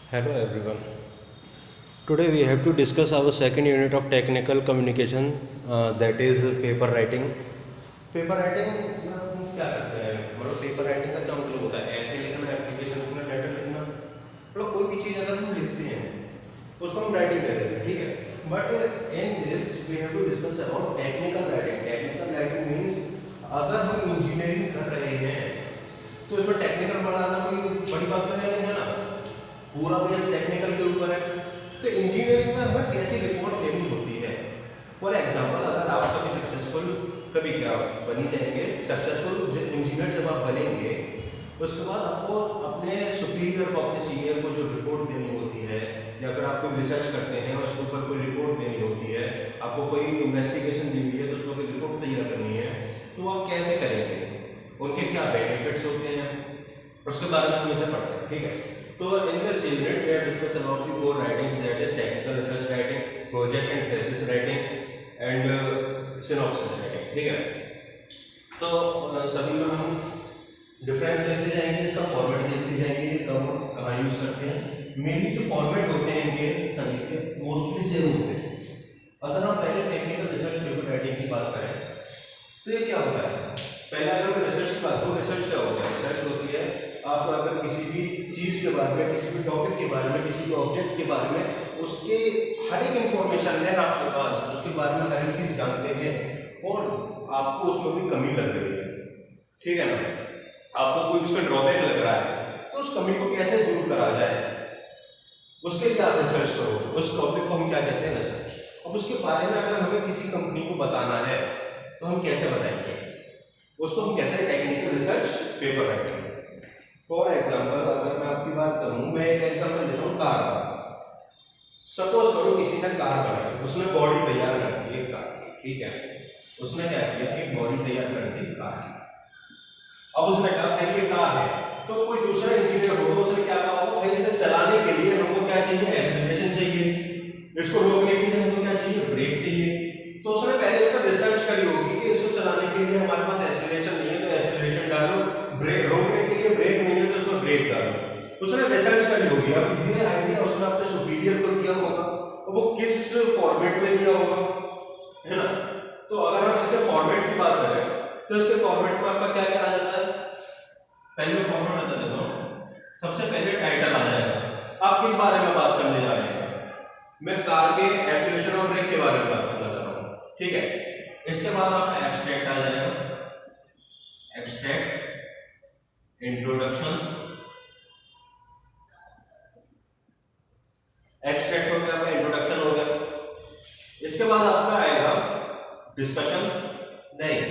Hello everyone. Today we have to discuss our second unit of technical communication, that is paper writing. Paper writing में हम क्या करते हैं, मतलब paper writing का क्या मतलब होता है? ऐसे लिखना, एप्लीकेशन लिखना, लेटर लिखना, मतलब कोई भी चीज़ अगर हम लिखते हैं उसको हम राइटिंग कहते हैं, ठीक है। But in this we have to discuss about technical writing. Technical writing means अगर हम इंजीनियरिंग कर रहे हैं तो इसमें टेक्निकल बनाना कोई बड़ी बात तो नहीं है ना, पूरा बेस टेक्निकल के ऊपर है। तो इंजीनियरिंग में हमें कैसी रिपोर्ट देनी होती है। फॉर एग्जांपल, अगर आप कभी सक्सेसफुल कभी क्या बनी जाएंगे, सक्सेसफुल इंजीनियर जब आप बनेंगे उसके बाद आपको अपने सुपीरियर को, अपने सीनियर को जो रिपोर्ट देनी होती है, या फिर आप कोई रिसर्च करते हैं उसके ऊपर कोई रिपोर्ट देनी होती है, आपको कोई इन्वेस्टिगेशन दी हुई है तो उसमें कोई रिपोर्ट तैयार करनी है, तो आप कैसे करेंगे, उनके क्या बेनिफिट्स होते हैं, उसके बारे में हमेशा पढ़ते हैं, ठीक है। तो in this unit we have discussed about the four writings, that is technical research writing, project and thesis writing and synopsis writing, ठीक है। तो सभी में हम डिफरेंस लेते जाएंगे, इसका फॉर्मेट देखते जाएंगे, कब कहाँ यूज करते हैं। मेनली जो फॉर्मेट होते हैं इनके सभी के मोस्टली सेम होते हैं। अगर हम पहले टेक्निकल रिसर्च पेपर राइटिंग की बात करें तो ये क्या होता है। पहले अगर मैं रिसर्च की बात करूँ, रिसर्च क्या होता है? रिसर्च होती है आप अगर किसी भी चीज़ के बारे में, किसी भी टॉपिक के बारे में, किसी भी ऑब्जेक्ट के बारे में, उसके हर एक इंफॉर्मेशन है आपके पास, उसके बारे में हर एक चीज़ जानते हैं और आपको उसमें कोई कमी लग रही है, ठीक है ना, आपको कोई उसका ड्रॉबैक लग रहा है, तो उस कमी को कैसे दूर करा जाए, उसके लिए आप रिसर्च करो। उस टॉपिक को हम क्या कहते हैं? रिसर्च। अब उसके बारे में अगर हमें किसी कंपनी को बताना है तो हम कैसे बताएंगे? उसको हम कहते हैं technical research paper writing. For example, अगर मैं आपकी बात करूं, मैं एक एग्जाम्पल लेता हूं कार का। सपोज करो किसी ने कार बनाई, उसने बॉडी तैयार कर दी एक कार की, ठीक है, उसने क्या किया, एक बॉडी तैयार कर दी कार की। अब उसने कहा भाई ये कार है, तो कोई दूसरा इंजीनियर होगा, उसने क्या कहा, वो भाई इसे चलाने के लिए हमको क्या चाहिए? एक्सीलरेशन चाहिए, इसको रोकने के लिए हमको क्या चाहिए? ब्रेक चाहिए। तो उसने पहले इस पर रिसर्च करी होगी कि इसको चलाने के लिए हमारे पास एक्सीलरेशन नहीं है तो एक्सीलरेशन डालो, ब्रेक रोकने के लिए ब्रेक नहीं है तो उसको ब्रेक डालो। उसने रिसर्च करी होगी। अब ये आइडिया उसने अपने सुपीरियर को दिया होगा, वो किस फॉर्मेट में दिया होगा, है ना। तो अगर हम इसके फॉर्मेट की बात करें तो इसके फॉर्मेट में आपका क्या क्या आ जाता है? पहले फॉर्मेट बता देता हूँ। सबसे पहले टाइटल आ जाएगा, आप किस बारे में बात करने जा रहे हैं। मैं कार के एक्सीलरेशन और ब्रेक के बारे में बात करना चाह रहा हूँ, ठीक है। इसके बाद आपका एब्स्ट्रैक्ट आ जाएगा, एब्स्ट्रैक्ट, इंट्रोडक्शन, एब्स्ट्रैक्ट हो गया, आपका इंट्रोडक्शन हो गया। इसके बाद आपका आएगा डिस्कशन, नहीं,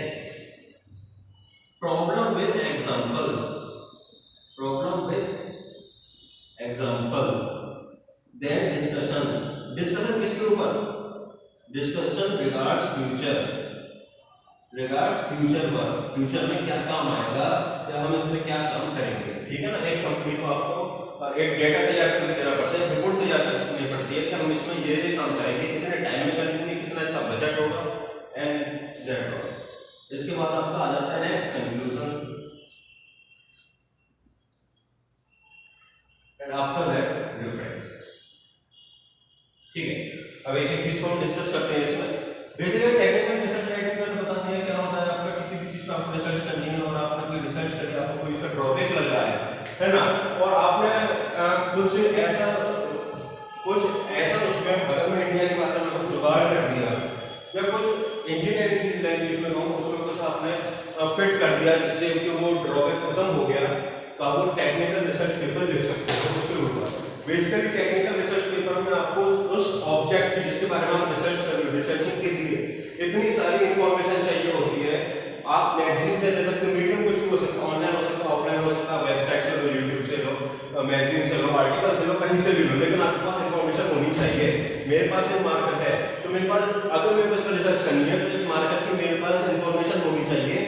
problem with example, problem with example, then discussion. Discussion किसके ऊपर? Discussion regards future, regards future work, future में क्या काम आएगा या हम इसमें क्या काम करेंगे, ठीक है ना। एक कंपनी को आपको एक डेटा तैयार करके देना पड़ता है, रिपोर्ट तैयार करनी पड़ती है कि हम इसमें ये काम करेंगे, कितने टाइम में करेंगे, कितना इसका बजट होगा एंड दैट ऑल। इसके बाद आपका आ जाता है next conclusion and after that references, ठीक है। अब एक एक चीज को हम डिस्कस करते हैं इसमें। बेसिकली टेक्निकल रिसर्च राइटिंग का बता दिया क्या होता है। आपका किसी भी चीज पे आपको रिसर्च करनी है और आपने कोई रिसर्च करी, आपको कोई इसका ड्रॉबैक लग रहा है ना, और आपने कुछ ऐसा उसमें, अगर मैं इंडिया की भाषा में जुगाड़ कर दिया या कुछ इंजीनियरिंग की लैंग्वेज में कहूँ, उसमें कुछ आपने फिट कर दिया जिससे कि वो ड्रॉबैक खत्म हो गया, तो आप वो टेक्निकल रिसर्च पेपर लिख सकते हो उसके ऊपर। बेसिकली टेक्निकल रिसर्च पेपर में आपको उस ऑब्जेक्ट की जिसके बारे में आप रिसर्च कर रहे हो, रिसर्चिंग के लिए इतनी सारी इंफॉर्मेशन चाहिए होती है। आप मैगजीन से ले सकते हो, मीडियम कुछ भी हो सकता है, ऑनलाइन हो सकता है, ऑफलाइन हो सकता है, वेबसाइट से लो, यूट्यूब से लो, मैगजीन से लो, आर्टिकल से लो, कहीं से भी लो, लेकिन आपके पास इंफॉर्मेशन होनी चाहिए। मेरे पास एक मार्कर है तो मेरे पास, अगर मेरे को इस पर रिसर्च करनी है तो इस मार्कर की मेरे पास इंफॉर्मेशन होनी चाहिए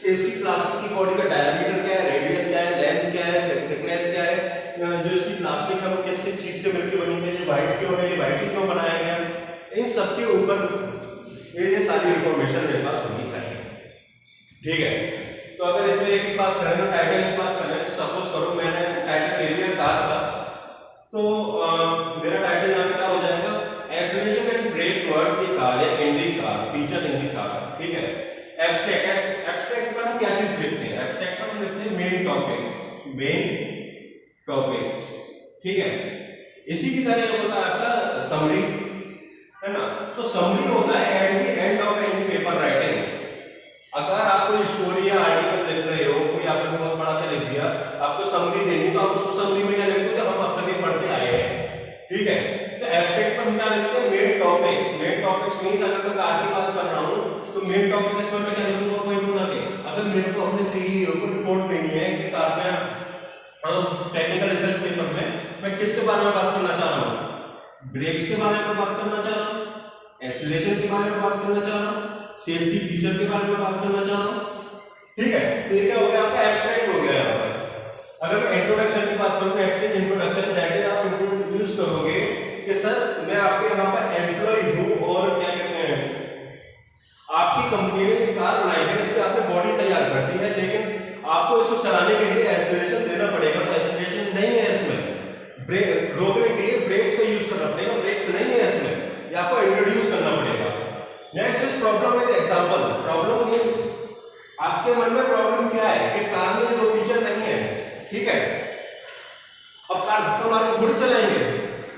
कि इसकी प्लास्टिक की बॉडी का डायमीटर क्या है, रेडियस क्या है, लेंथ क्या है, थिकनेस क्या है, जो इसकी प्लास्टिक है वो किस किस चीज से मिलकर बनी है, ये व्हाइट क्यों है, ये व्हाइट ही क्यों बनाया गया, इन सब के ऊपर ये सारी इंफॉर्मेशन मेरे पास होनी चाहिए, ठीक है। तो अगर इसमें एक ही बात करें तो टाइटल की बात करें, सपोज करो मैंने टाइटल ले लिया कार का, तो टॉपिक्स, ठीक है। इसी की तरह होता है आपका समरी, है ना। तो समरी होता है at the end of any paper writing. अगर आप कोई स्टोरी या आर्टिकल लिख रहे हो, कोई आपने बहुत बड़ा सा लिख दिया, आपको समरी देनी, तो आप उसको समरी में क्या लिखते हो कि हम अब तक पढ़ते आए हैं, ठीक है। तो एब्स्ट्रैक्ट पर हम क्या लिखते हैं, main topics. Main topics means अगर मैं कार की बात कर रहा हूं तो मेन टॉपिक इसमें मैं क्या लिखूंगा, पॉइंट बना के। अगर मेरे को अपने सीईओ को रिपोर्ट देनी है कि कार में टेक्निकल रिसर्च पेपर में मैं किसके बारे में बात करना चाह रहा हूं, ब्रेक्स के बारे में बात करना चाह रहा हूं, एक्सीलरेशन के बारे में बात करना चाह रहा हूं, सेफ्टी फीचर के बारे में बात करना चाह रहा हूं, ठीक है। तो ये क्या हो गया, आपका एब्स्ट्रैक्ट हो गया यहाँ पर। अगर मैं इंट्रोडक्शन की बात करूं, next is introduction, that is आप इंट्रोड्यूस करोगे कि सर मैं आपके यहाँ पर एम्प्लॉय हूं और क्या कहते हैं, आपकी कंपनी ने एक कार बनाई है, इसकी आपने बॉडी तैयार कर दी है, लेकिन आपको इसको चलाने के लिए एक्सीलरेशन देना पड़ेगा। तो एक्सीलरेशन नहीं है इसमें, ब्रेक रोकने के लिए ब्रेक्स का यूज करना पड़ेगा, ब्रेक्स नहीं है इसमें, ये आपको इंट्रोड्यूस करना पड़ेगा। Next is problem with example. Problem means आपके मन में प्रॉब्लम क्या है कि कार में ये दो फीचर नहीं है, ठीक है। अब कार धक्का मार के थोड़ी चलाएंगे,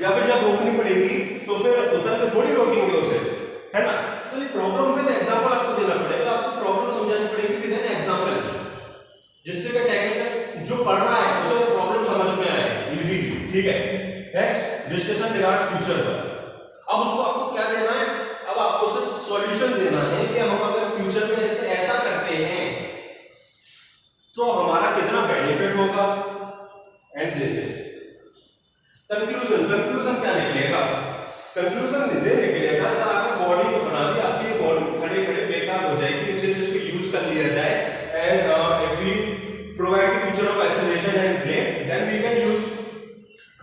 या फिर जब रोकनी पड़ेगी तो फिर उतर के थोड़ी रोकेंगे उसे, है ना। तो ये प्रॉब्लम विद एग्जांपल आपको देना पड़ेगा, आपको प्रॉब्लम समझानी पड़ेगी विद एन एग्जांपल, जिससे कि टेक्निकल जो पढ़ रहा है उसे प्रॉब्लम समझ में आए इजीली, ठीक है। नेक्स्ट डिस्कशन रिगार्ड्स फ्यूचर पर। अब उसको आपको क्या देना है, अब आपको सिर्फ सॉल्यूशन देना है कि हम अगर फ्यूचर में इससे ऐसा करते हैं तो हमारा कितना बेनिफिट होगा, and this is conclusion. Conclusion क्या निकलेगा, कंक्लूजन ये निकलेगा सर आपने बॉडी तो बना दी, आपकी बॉडी खड़े खड़े बेकार हो जाएगी, इसलिए इसको यूज कर लिया जाए, and if we provide the feature of acceleration and brake, then we can use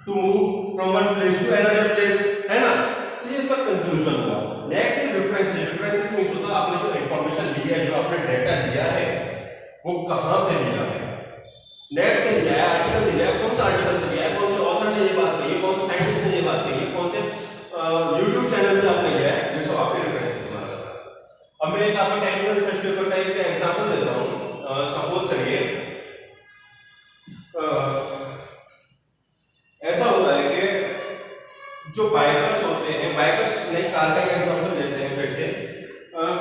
to move from one place to another place, है ना। तो ये इसका कंक्लूजन हुआ। नेक्स्ट है डिफरेंसेस। डिफरेंसेस मींस होता है आपने जो इंफॉर्मेशन ली है, जो आपने डेटा लिया है, वो कहां से लिया है, नेट से लिया है, आर्टिकल से लिया है, कौन सा आर्टिकल से लिया है, कौन से ऑथर ने ये बात कही है, कौन से साइंटिस्ट ने ये बात कही है, कौन से YouTube चैनल से आपने लिया है, ये सब आपके रेफरेंसेस बना करता है। अब मैं एक आपको टेक्निकल रिसर्च पेपर का एक एग्जांपल देता हूं। सपोज करिए ऐसा होता है कि जो बाइकर्स होते हैं, बाइकर्स नई कार का एग्जांपल लेते हैं फिर से,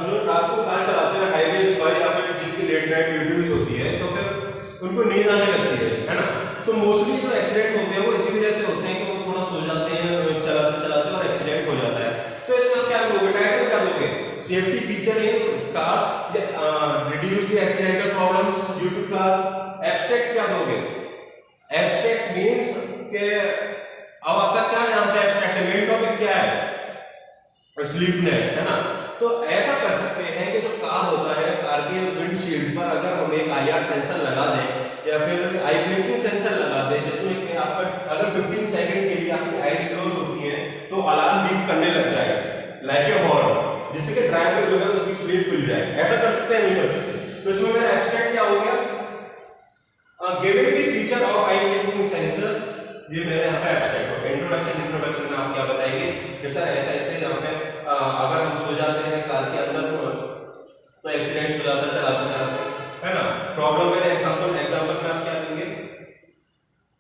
जो रात को कार चलाते हैं हाईवेज पर, या फिर जिनकी लेट नाइट ड्यूटीज होती है, तो फिर उनको नींद आने लगती है ना। तो मोस्टली जो एक्सीडेंट होते हैं वो इसी वजह से होते हैं कि वो थोड़ा सो जाते हैं चलाते चलाते और एक्सीडेंट हो जाता है। तो इसमें क्या दोगे, टाइटल क्या दोगे, safety feature in cars reduce the accidental problems due to car. Abstract क्या दोगे, एब्स्ट्रैक्ट मींस के अब आपका क्या यहाँ पे एब्स्ट्रैक्ट है, मेन टॉपिक क्या है, स्लीपनेस, है ना। तो ऐसा कर सकते हैं कि जो कार होता है, कार के विंडशील्ड पर अगर हम एक IR सेंसर लगा दें या फिर आई ब्लिंकिंग सेंसर लगा दें, जिसमें कि आपका अगर 15 सेकंड के लिए आपकी आईज क्लोज होती है तो अलार्म बीप करने लग जाएगा लाइक ए हॉर्न, जिससे कि ड्राइवर जो है उसकी स्लीप खुल जाए। ऐसा कर सकते हैं, नहीं कर सकते। तो इसमें मेरा एब्स्ट्रैक्ट क्या हो गया, giving the feature of I blinking sensor, ये मेरे यहाँ पे एब्स्ट्रैक्ट हो गया। इंट्रोडक्शन में आप क्या बताएंगे कि सर ऐसा ऐसे यहाँ पे अगर हम सो जाते हैं कार के अंदर तो एक्सीडेंट हो जाता है चलाते चलाते, है ना। प्रॉब्लम में एग्जांपल में आप क्या देंगे,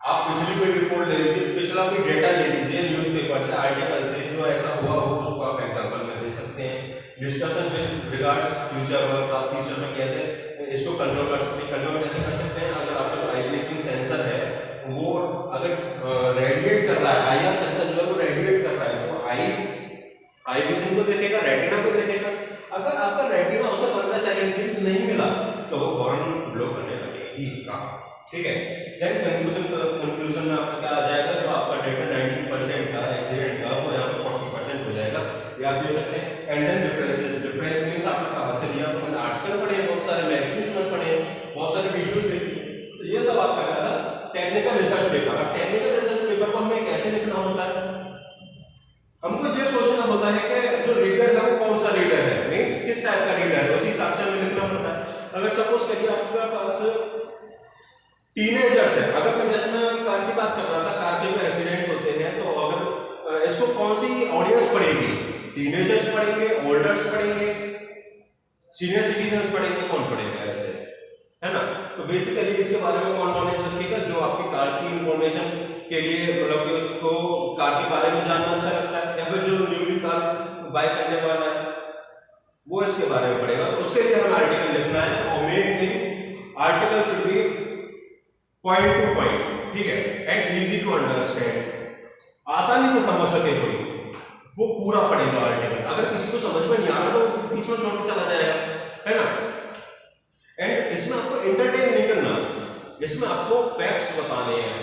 आप पिछली कोई रिपोर्ट ले लीजिए, पिछला कोई डेटा ले लीजिए न्यूज़पेपर से, आर्टिकल से, जो ऐसा हुआ हो उसको आप एग्जांपल में दे सकते हैं। Discussion with regards future work, आप फ्यूचर में कैसे इसको कंट्रोल कर सकते हैं। कंट्रोल कैसे कर सकते हैं, अगर आपका जो आई ब्लिंकिंग सेंसर है वो अगर रेडिएट कर रहा है, IR सेंसर जो है वो रेडिएट कर रहा है, तो आई विजन को देखेगा, रेटिना को देखेगा। अगर आपका रेटिना उसे 15 सेकंड के लिए नहीं मिला तो वो हॉर्न ब्लो करने लगेगी, ठीक है। देन कंक्लूजन में आपका क्या आ जाएगा, जो आपका डेटा 90% का एक्सीडेंट का वो यहाँ पे 40% हो जाएगा, ये आप दे सकते हैं। And then differences. Difference means आपने कहां से लिया, तो मैंने आर्टिकल पढ़े, बहुत सारे मैगजीन्स में पढ़े, बहुत सारे वीडियोस देखे, तो ये सब आपका क्या था, टेक्निकल रिसर्च पेपर। अब टेक्निकल रिसर्च पेपर को हमें कैसे लिखना होता है, हमको ये सोचना होता है कि जो रीडर है वो कौन सा रीडर है, मींस किस टाइप का रीडर है, उसी हिसाब से हमें लिखना पड़ता है। अगर सपोज करिए आपके पास टीनेजर्स है, अगर मैं जैसे मैं कार की बात कर रहा था, कार के जो एक्सीडेंट्स होते हैं, तो अगर इसको कौन सी ऑडियंस पढ़ेगी, टीनेजर्स पढ़ेंगे, ओल्डर्स पढ़ेंगे, सीनियर सिटीजन्स पढ़ेंगे, कौन पढ़ेगा ऐसे, है ना। तो बेसिकली इसके बारे में कौन नॉलेज रखेगा, जो आपकी कार्स की इंफॉर्मेशन के लिए मतलब कि उसको कार के बारे में जानना अच्छा लगता है, या फिर जो न्यूली कार बाय करने वाला है वो इसके बारे में पढ़ेगा, तो उसके लिए हमें आर्टिकल लिखना है। और main thing article should be point two point, ठीक है, एंड इजी टू अंडरस्टैंड, आसानी से समझ सके कोई, वो पूरा पढ़ेगा आर्टिकल। अगर किसी को समझ में नहीं आ रहा तो बीच में छोड़ के चला जाएगा, है ना। एंड इसमें आपको एंटरटेन नहीं करना, इसमें आपको फैक्ट्स बताने हैं,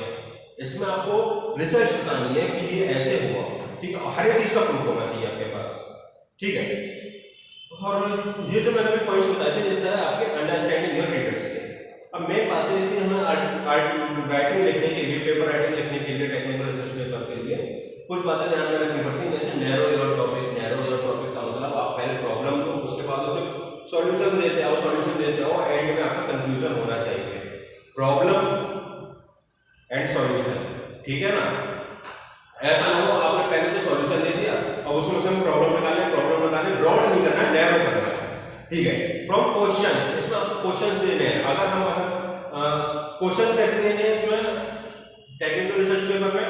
इसमें आपको रिसर्च बतानी है कि ये ऐसे हुआ, ठीक है, हर एक चीज का प्रूफ होना चाहिए आपके पास, ठीक है। और ये जो मैंने अभी पॉइंट्स बताए थे, देता है आपके अंडरस्टैंडिंग योर रीडर्स के। अब मेन बात है कि हमें राइटिंग लिखने के लिए, पेपर राइटिंग लिखने के लिए, टेक्निकल रिसर्च पेपर के लिए कुछ बातें ध्यान में रखनी पड़ती हैं, जैसे narrow your topic. Narrow your topic का मतलब आप पहले प्रॉब्लम दो, उसके बाद उसे सॉल्यूशन देते आओ, सॉल्यूशन देते आओ, एंड में आपका कंक्लूजन होना चाहिए, प्रॉब्लम एंड सॉल्यूशन, ठीक है ना। ऐसा ना हो आपने पहले तो सॉल्यूशन दे दिया, अब उसमें से हम प्रॉब्लम निकालें, ब्रॉड नहीं करना है, नैरो करना है, ठीक है। फ्रॉम क्वेश्चंस, इसमें आपको क्वेश्चंस देने हैं। अगर क्वेश्चंस कैसे देने हैं इसमें टेक्निकल रिसर्च पेपर में,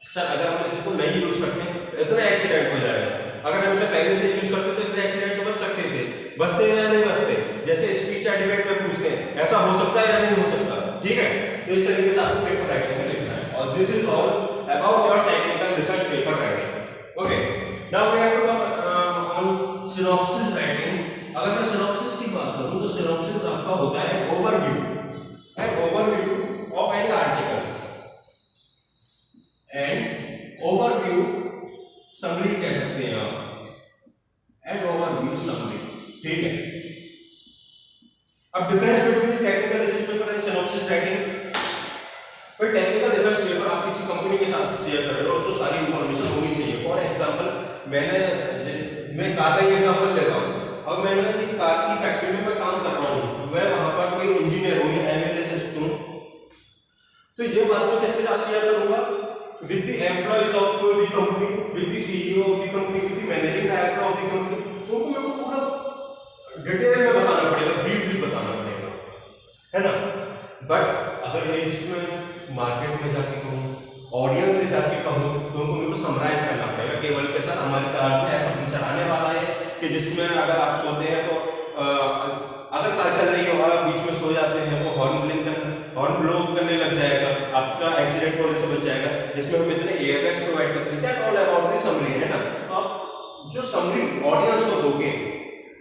सर अगर हम इसको नहीं यूज करते तो इतना एक्सीडेंट हो जाएगा, अगर हम इसे पहले से यूज करते तो इतने एक्सीडेंट से बच सकते थे, बचते हैं या नहीं बचते, जैसे स्पीच या डिबेट में पूछते हैं, ऐसा हो सकता है या नहीं हो सकता, ठीक है। तो इस तरीके से आपको पेपर राइटिंग में लिखना है, और this is all about your technical research paper writing. Okay, now we have to come on synopsis writing. अगर मैं सिनॉप्सिस की बात करूं तो सिनॉप्सिस आपका होता है overview of any article, and overview summary कह सकते हैं आप, एंड ओवरव्यू समरी, ठीक है। अब difference between technical research paper and synopsis writing. पर टेक्निकल रिसर्च पेपर आप किसी कंपनी के साथ शेयर कर रहे हो, उसको सारी इंफॉर्मेशन होनी चाहिए। फॉर एग्जांपल मैं कार का एग्जांपल लेता हूँ, अब मैंने एक कार की फैक्ट्री में मैं काम कर रहा हूँ, मैं वहां पर कोई इंजीनियर हूँ या एनालिस्ट हूँ, तो ये बात मैं किसके साथ शेयर करूंगा? With the employees of the company, with the CEO of the company, with the managing director of the company. तो मेरे को पूरा डिटेल में बताना पड़ेगा, ब्रीफली बताना पड़ेगा, है ना। बट अगर ये चीज मैं मार्केट में जाके कहूँ, ऑडियंस से जाके कहूँ, तो उनको मेरे को समराइज करना पड़ेगा केवल के सर हमारी कार में ऐसा फीचर आने वाला है कि जिसमें अगर आप सोते हैं तो अगर कार चल रही है और आप बीच में सो जाते हैं तो हॉर्न ब्लो करने लग जाएगा, आपका एक्सीडेंट होने से बच जाएगा, जिसमें हम इतने एयरबैग्स प्रोवाइड करते हैं। That all about the summary, है ना। तो आप जो समरी ऑडियंस को दोगे,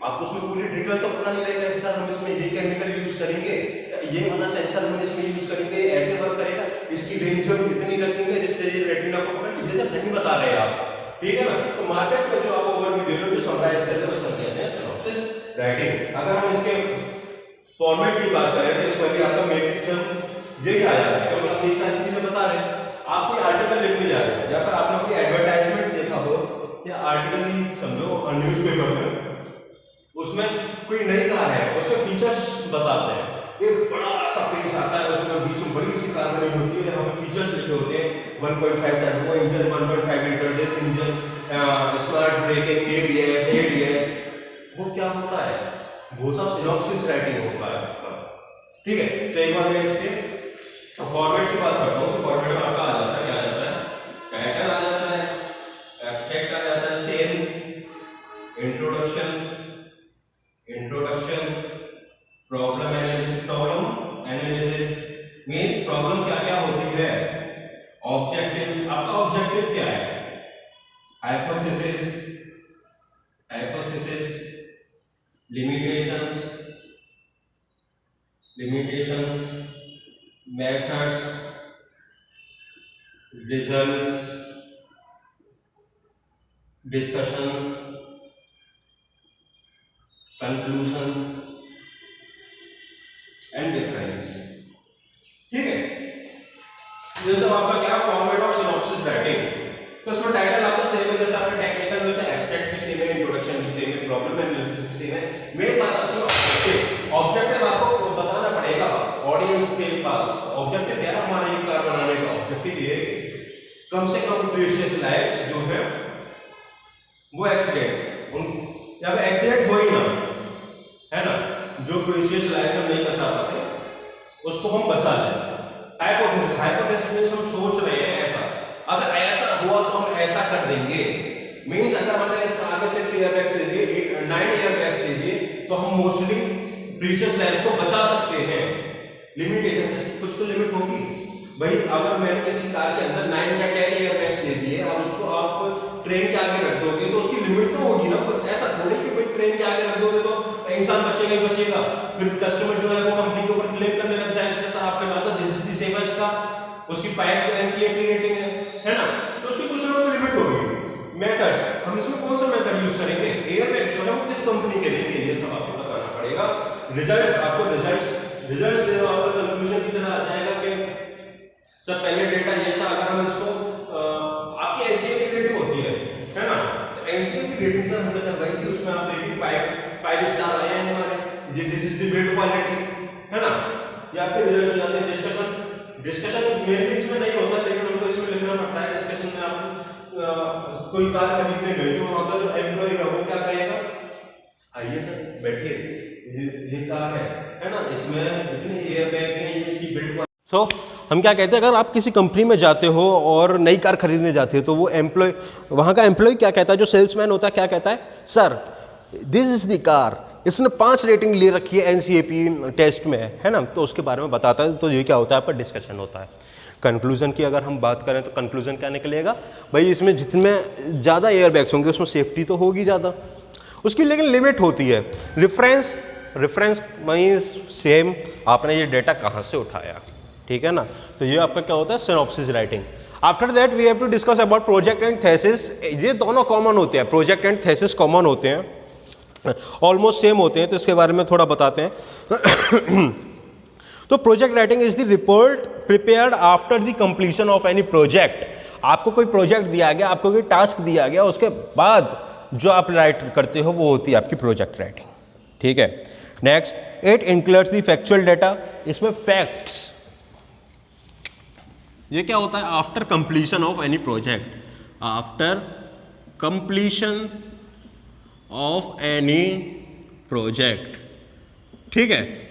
आप उसमें पूरी डिटेल तो पता नहीं रहेगा, सर हम इसमें ये केमिकल यूज करेंगे, ये वाला सेंसर हम इसमें यूज करेंगे, ऐसे वर्क करेगा, इसकी रेंज हम इतनी रखेंगे जिससे ये रेटिना को पकड़, ये सब नहीं बता रहे आप, ठीक है ना। तो मार्केट में जो आप ओवरव्यू दे रहे हो, जो समराइज कर रहे हो, सब कहते हैं सिनॉप्सिस राइटिंग। अगर हम इसके फॉर्मेट की बात करें तो इसमें भी आपका मैग्नीशियम यही आ जाता है, क्योंकि आप ये सारी चीजें बता रहे हैं। आप कोई आर्टिकल लिखने जा रहे हैं, या फिर आपने कोई एडवर्टाइजमेंट देखा हो, या आर्टिकल ही समझो न्यूज़पेपर में, उसमें कोई नई कार है, उसके फीचर्स बताते हैं, एक बड़ा सा पेज आता है, उसमें बीच में बड़ी सी कार बनी होती है, जहाँ पे फीचर्स लिखे होते हैं, 1.5 turbo engine, 1.5 litre this engine, smart braking, ABS, ADS, वो क्या होता है? वो सब सिनॉप्सिस राइटिंग होता है आपका, ठीक है। तो एक बार मैं इसके फॉर्मेट की बात करता हूँ, तो फॉर्मेट में आपका आ जाता है, क्या आ जाता है? टाइटल आ जाता है, एब्स्ट्रैक्ट आ जाता है, same introduction, problem analysis means problem क्या क्या होती है, ऑब्जेक्टिव, आपका ऑब्जेक्टिव क्या है, hypothesis, limitations, methods, results, discussion, conclusion and difference, ठीक है। ये सब आपका क्या फॉर्मेट ऑफ सिनॉप्सिस राइटिंग। तो इसमें टाइटल आपका सेम है, जैसे आपका टेक्निकल में होता है, एब्स्ट्रैक्ट भी सेम है, इंट्रोडक्शन भी सेम है, प्रॉब्लम एनालिसिस भी सेम है। मेन बात आती है ऑब्जेक्टिव आपको बताना पड़ेगा ऑडियंस के पास। ऑब्जेक्टिव क्या है हमारा ये कार बनाने का? ऑब्जेक्टिव ये है कम से कम प्रीशियस लाइफ जो है वो एक्सीडेंट, या एक्सीडेंट हो ही ना, है ना, जो प्रीशियस लाइफ हम नहीं बचा पाते उसको हम बचा लें, हाइपोथेसिस, हाइपोथेसिस मींस हम सोच रहे हैं ऐसा, अगर ऐसा हुआ तो हम ऐसा कर देंगे। मींस अगर हमने इस कार में 6 एयरबैग्स दे दिए, 9 एयरबैग्स दे दिए, तो हम मोस्टली प्रीवियस लाइफ को बचा सकते हैं। लिमिटेशन से कुछ तो लिमिट होगी भाई। अगर मैंने किसी कार के अंदर 9 या 10 एयरबैग्स दे दिए, अब उसको आप ट्रेन के आगे रख दोगे तो उसकी लिमिट तो होगी ना कुछ। ऐसा थोड़ी कि भाई ट्रेन के आगे रख दोगे तो इंसान बचेगा ही बचेगा, फिर कस्टमर जो है वो कंपनी के ऊपर क्लेम करने लग जाएगा कि सर आपने कहा था this is the safest car, उसकी 5 एनसीएपी रेटिंग है ना, तो उसकी कुछ ना कुछ लिमिट होगी। मेथड्स, हम इसमें कौन सा मेथड यूज करेंगे, एयरबैग जो है वो किस कंपनी के देंगे, ये सब आपको बताना पड़ेगा। रिजल्ट्स, आपको रिजल्ट से आपका कंक्लूजन की तरह आ जाएगा कि सर पहले डेटा ये था, अगर हम इसको आपकी एनसीएपी रेटिंग होती है ना, तो एनसीएपी रेटिंग सर हमने करवाई थी, उसमें आप देखिए 5 स्टार आए हैं हमारे, ये this is the build quality है ना। ये आपके रिजल्ट्स हो जाते हैं। डिस्कशन मेनली इसमें नहीं होता, लेकिन हमको इसमें लिखना पड़ता है। डिस्कशन में आप कोई कार खरीदने गए तो वहां का जो एम्प्लॉय है वो क्या कहेगा, आइए सर बैठिए, ये कार है ना, इसमें इतने एयरबैग हैं, ये इसकी बिल्ड। सो हम क्या कहते हैं, अगर आप किसी कंपनी में जाते हो और नई कार खरीदने जाते हो तो वो एम्प्लॉय, वहाँ का एम्प्लॉय क्या कहता है, जो सेल्समैन होता है क्या कहता है, sir this is the car, इसने 5 रेटिंग ले रखी है एनसीएपी टेस्ट में, है ना, तो उसके बारे में बताता है। तो ये क्या होता है, आपका डिस्कशन होता है। कंक्लूजन की अगर हम बात करें तो कंक्लूजन क्या निकलेगा भाई, इसमें जितने ज़्यादा एयरबैग्स होंगे उसमें सेफ्टी तो होगी ज़्यादा, उसकी लेकिन लिमिट होती है। रेफरेंस मींस सेम, आपने ये डेटा कहाँ से उठाया, ठीक है ना। तो ये आपका क्या होता है, synopsis writing. After that we have to discuss about project and thesis. ये दोनों कॉमन होते हैं, प्रोजेक्ट एंड थेसिस कॉमन होते हैं, ऑलमोस्ट सेम होते हैं, तो इसके बारे में थोड़ा बताते हैं। तो project writing is the report prepared after the completion of any project. आपको कोई प्रोजेक्ट दिया गया, आपको कोई टास्क दिया गया, उसके बाद जो आप राइट करते हो वो होती है आपकी प्रोजेक्ट राइटिंग, ठीक है। Next, it includes the factual data. इसमें फैक्ट्स, ये क्या होता है, after completion of any project, after completion of any project, ठीक है।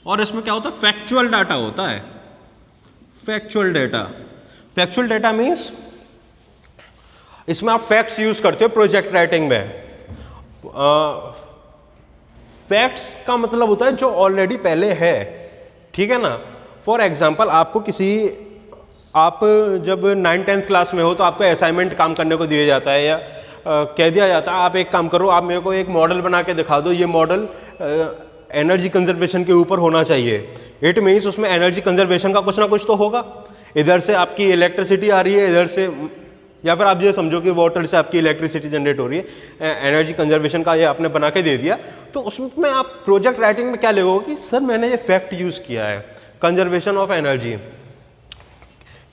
और इसमें क्या होता है, फैक्चुअल डाटा होता है। फैक्चुअल डेटा मीन्स इसमें आप फैक्ट्स यूज करते हो प्रोजेक्ट राइटिंग में। फैक्ट्स का मतलब होता है जो ऑलरेडी पहले है, ठीक है ना। फॉर एग्जाम्पल, आपको आप जब 9th-10th क्लास में हो तो आपको असाइनमेंट काम करने को दिया जाता है, या कह दिया जाता है आप एक काम करो, आप मेरे को एक मॉडल बना के दिखा दो, ये मॉडल एनर्जी कंजर्वेशन के ऊपर होना चाहिए। इट मीन्स उसमें एनर्जी कंजर्वेशन का कुछ ना कुछ तो होगा। इधर से आपकी इलेक्ट्रिसिटी आ रही है, इधर से, या फिर आप ये समझो कि वाटर से आपकी इलेक्ट्रिसिटी जनरेट हो रही है, एनर्जी कंजर्वेशन का ये आपने बना के दे दिया। तो उसमें आप प्रोजेक्ट राइटिंग में क्या लिखोगे कि सर मैंने ये फैक्ट यूज़ किया है, कंजर्वेशन ऑफ एनर्जी,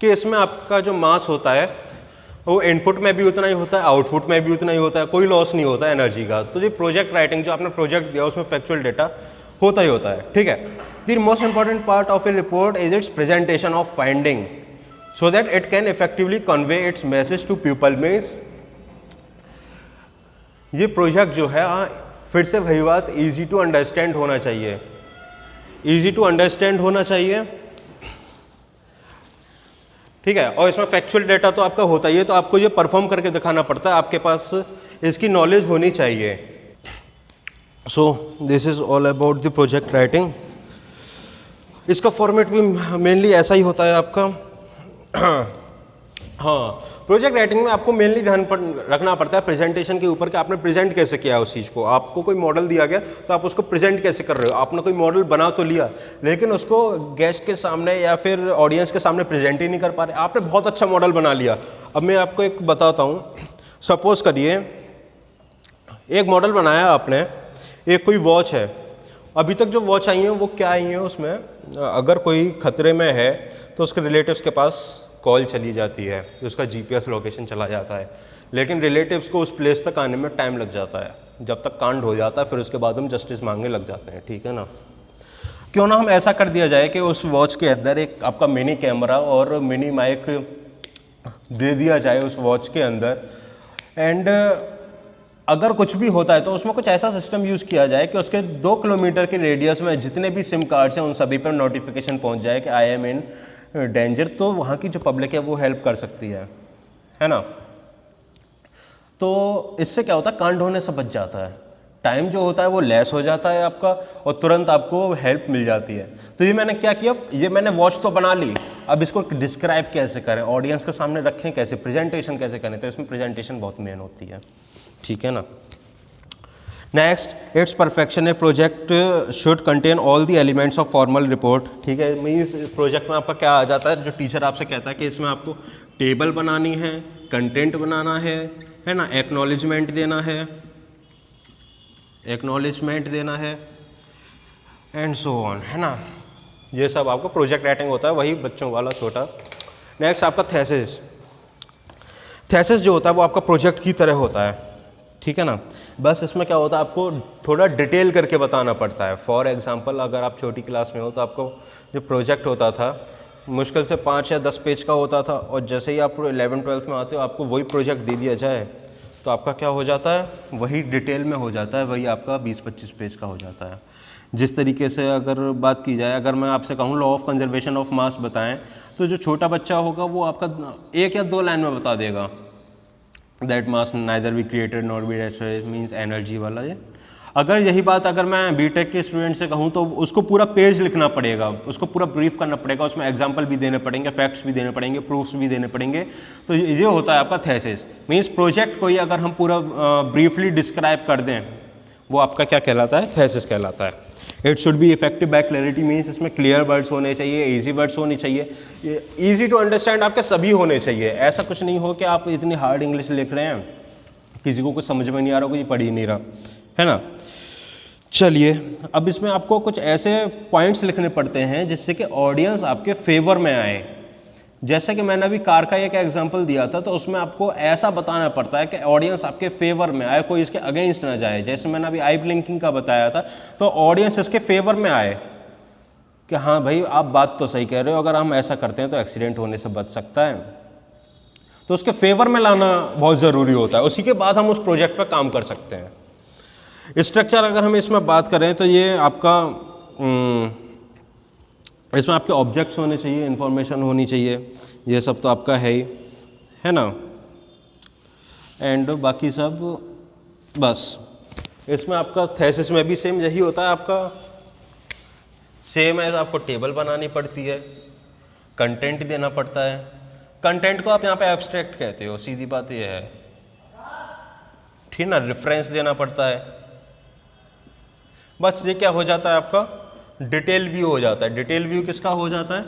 कि इसमें आपका जो मास होता है वो इनपुट में भी उतना ही होता है, आउटपुट में भी उतना ही होता है, कोई लॉस नहीं होता है एनर्जी का। तो ये प्रोजेक्ट राइटिंग, जो आपने प्रोजेक्ट दिया उसमें फैक्चुअल डेटा होता ही होता है, ठीक है। The most important part of a report is its presentation of finding so that it can effectively convey its message to people. Means ये प्रोजेक्ट जो है, फिर से वही बात, ईजी टू अंडरस्टैंड होना चाहिए, ईजी टू अंडरस्टैंड होना चाहिए, ठीक है। और इसमें फैक्चुअल डेटा तो आपका होता ही है, तो आपको ये परफॉर्म करके दिखाना पड़ता है, आपके पास इसकी नॉलेज होनी चाहिए। So this is all about the project writing. इसका फॉर्मेट भी मेनली ऐसा ही होता है आपका। हाँ, प्रोजेक्ट राइटिंग में आपको मेनली ध्यान रखना पड़ता है प्रेजेंटेशन के ऊपर कि आपने प्रेजेंट कैसे किया है उस चीज़ को। आपको कोई मॉडल दिया गया तो आप उसको प्रेजेंट कैसे कर रहे हो। आपने कोई मॉडल बना तो लिया, लेकिन उसको गेस्ट के सामने या फिर ऑडियंस के सामने प्रेजेंट ही नहीं कर पा रहे। आपने बहुत अच्छा मॉडल बना लिया। अब मैं आपको एक बताता हूँ। सपोज करिए एक मॉडल बनाया आपने, एक कोई वॉच है। अभी तक जो वॉच आई हैं वो क्या आई हैं, उसमें अगर कोई खतरे में है तो उसके रिलेटिव्स के पास कॉल चली जाती है, उसका जीपीएस लोकेशन चला जाता है, लेकिन रिलेटिव्स को उस प्लेस तक आने में टाइम लग जाता है। जब तक कांड हो जाता है फिर उसके बाद हम जस्टिस मांगने लग जाते हैं, ठीक है ना। क्यों ना हम ऐसा कर दिया जाए कि उस वॉच के अंदर एक आपका मिनी कैमरा और मिनी माइक दे दिया जाए उस वॉच के अंदर, एंड अगर कुछ भी होता है तो उसमें कुछ ऐसा सिस्टम यूज़ किया जाए कि उसके 2 किलोमीटर के रेडियस में जितने भी सिम कार्ड्स हैं उन सभी पर नोटिफिकेशन पहुंच जाए कि आई एम इन डेंजर तो वहाँ की जो पब्लिक है वो हेल्प कर सकती है ना। तो इससे क्या होता है, कांड होने से बच जाता है, टाइम जो होता है वो लेस हो जाता है आपका और तुरंत आपको हेल्प मिल जाती है। तो ये मैंने क्या किया, ये मैंने वॉच तो बना ली, अब इसको डिस्क्राइब कैसे करें, ऑडियंस के सामने रखें कैसे, प्रेजेंटेशन कैसे करें, तो इसमें प्रेजेंटेशन बहुत मेन होती है, ठीक है ना। Next, it's perfection A project should contain all the elements of formal report, ठीक है। मीन्स प्रोजेक्ट में आपका क्या आ जाता है, जो टीचर आपसे कहता है कि इसमें आपको टेबल बनानी है, कंटेंट बनाना है ना, एक्नॉलेजमेंट देना है एंड सो ऑन, है ना। ये सब आपको प्रोजेक्ट राइटिंग होता है, वही बच्चों वाला छोटा। नेक्स्ट आपका थेसिस जो होता है वो आपका प्रोजेक्ट की तरह होता है, ठीक है ना। बस इसमें क्या होता है, आपको थोड़ा डिटेल करके बताना पड़ता है। फॉर एग्जांपल अगर आप छोटी क्लास में हो तो आपको जो प्रोजेक्ट होता था मुश्किल से 5 या 10 पेज का होता था, और जैसे ही आप 11-12 में आते हो आपको वही प्रोजेक्ट दे दिया जाए तो आपका क्या हो जाता है, वही डिटेल में हो जाता है, वही आपका 20-25 पेज का हो जाता है। जिस तरीके से अगर बात की जाए, अगर मैं आपसे कहूँ law of conservation of mass बताएं, तो जो छोटा बच्चा होगा वो आपका 1 या 2 लाइन में बता देगा, that mass neither be created not be destroyed, means energy वाला ये। अगर यही बात अगर मैं बीटेक के स्टूडेंट से कहूँ तो उसको पूरा पेज लिखना पड़ेगा, उसको पूरा ब्रीफ करना पड़ेगा, उसमें एग्जांपल भी देने पड़ेंगे, फैक्ट्स भी देने पड़ेंगे, प्रूफ्स भी देने पड़ेंगे। तो ये होता है आपका थेसिस, मीन्स प्रोजेक्ट को ही अगर हम पूरा ब्रीफली डिस्क्राइब कर दें वो आपका क्या कहलाता है, थेसिस कहलाता है। It should be effective by clarity, means इसमें क्लियर वर्ड्स होने चाहिए, ईजी वर्ड्स होनी चाहिए, ईजी टू अंडरस्टैंड आपके सभी होने चाहिए। ऐसा कुछ नहीं हो कि आप इतनी हार्ड इंग्लिश लिख रहे हैं, किसी को कुछ समझ में नहीं आ रहा, कोई पढ़ ही नहीं रहा, है ना। चलिए अब इसमें आपको कुछ ऐसे पॉइंट्स लिखने पड़ते हैं जिससे कि ऑडियंस आपके फेवर में आए। जैसे कि मैंने अभी कार का एक एग्जांपल दिया था, तो उसमें आपको ऐसा बताना पड़ता है कि ऑडियंस आपके फेवर में आए, कोई इसके अगेंस्ट ना जाए। जैसे मैंने अभी आई ब्लिंकिंग का बताया था, तो ऑडियंस इसके फेवर में आए कि हाँ भाई आप बात तो सही कह रहे हो, अगर हम ऐसा करते हैं तो एक्सीडेंट होने से बच सकता है। तो उसके फेवर में लाना बहुत ज़रूरी होता है, उसी के बाद हम उस प्रोजेक्ट पर काम कर सकते हैं। स्ट्रक्चर अगर हम इसमें बात करें तो ये आपका इसमें आपके ऑब्जेक्ट्स होने चाहिए, इंफॉर्मेशन होनी चाहिए, ये सब तो आपका है ना। एंड बाकी सब बस। इसमें आपका थेसिस में भी सेम यही होता है, आपका सेम है, आपको टेबल बनानी पड़ती है, कंटेंट देना पड़ता है। कंटेंट को आप यहाँ पे एब्स्ट्रैक्ट कहते हो, सीधी बात ये है, ठीक ना। रेफरेंस देना पड़ता है, बस ये क्या हो जाता है आपका डिटेल व्यू हो जाता है। डिटेल व्यू किसका हो जाता है,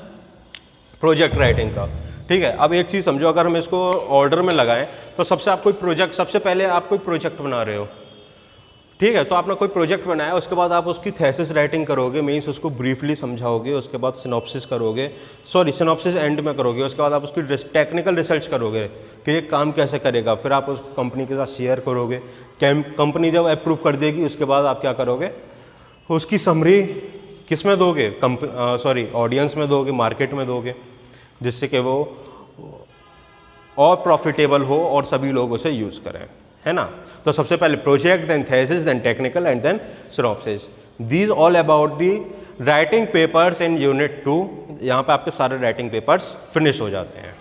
प्रोजेक्ट राइटिंग का, ठीक है। अब एक चीज़ समझो, अगर हम इसको ऑर्डर में लगाएं तो सबसे पहले आप कोई प्रोजेक्ट बना रहे हो, ठीक है। तो आपने कोई प्रोजेक्ट बनाया, उसके बाद आप उसकी थेसिस राइटिंग करोगे, मीन्स उसको ब्रीफली समझाओगे, उसके बाद सिनॉप्सिस करोगे, सिनॉप्सिस एंड में करोगे, उसके बाद आप उसकी टेक्निकल रिसर्च करोगे कि ये काम कैसे करेगा, फिर आप उसको कंपनी के साथ शेयर करोगे। कंपनी जब अप्रूव कर देगी उसके बाद आप क्या करोगे, उसकी समरी किस में दोगे, ऑडियंस में दोगे, मार्केट में दोगे, जिससे कि वो और प्रॉफिटेबल हो और सभी लोग उसे यूज़ करें, है ना। तो सबसे पहले project, then thesis, then technical and then synopsis. These all about the writing papers in unit 2। यहाँ पे आपके सारे राइटिंग पेपर्स फिनिश हो जाते हैं।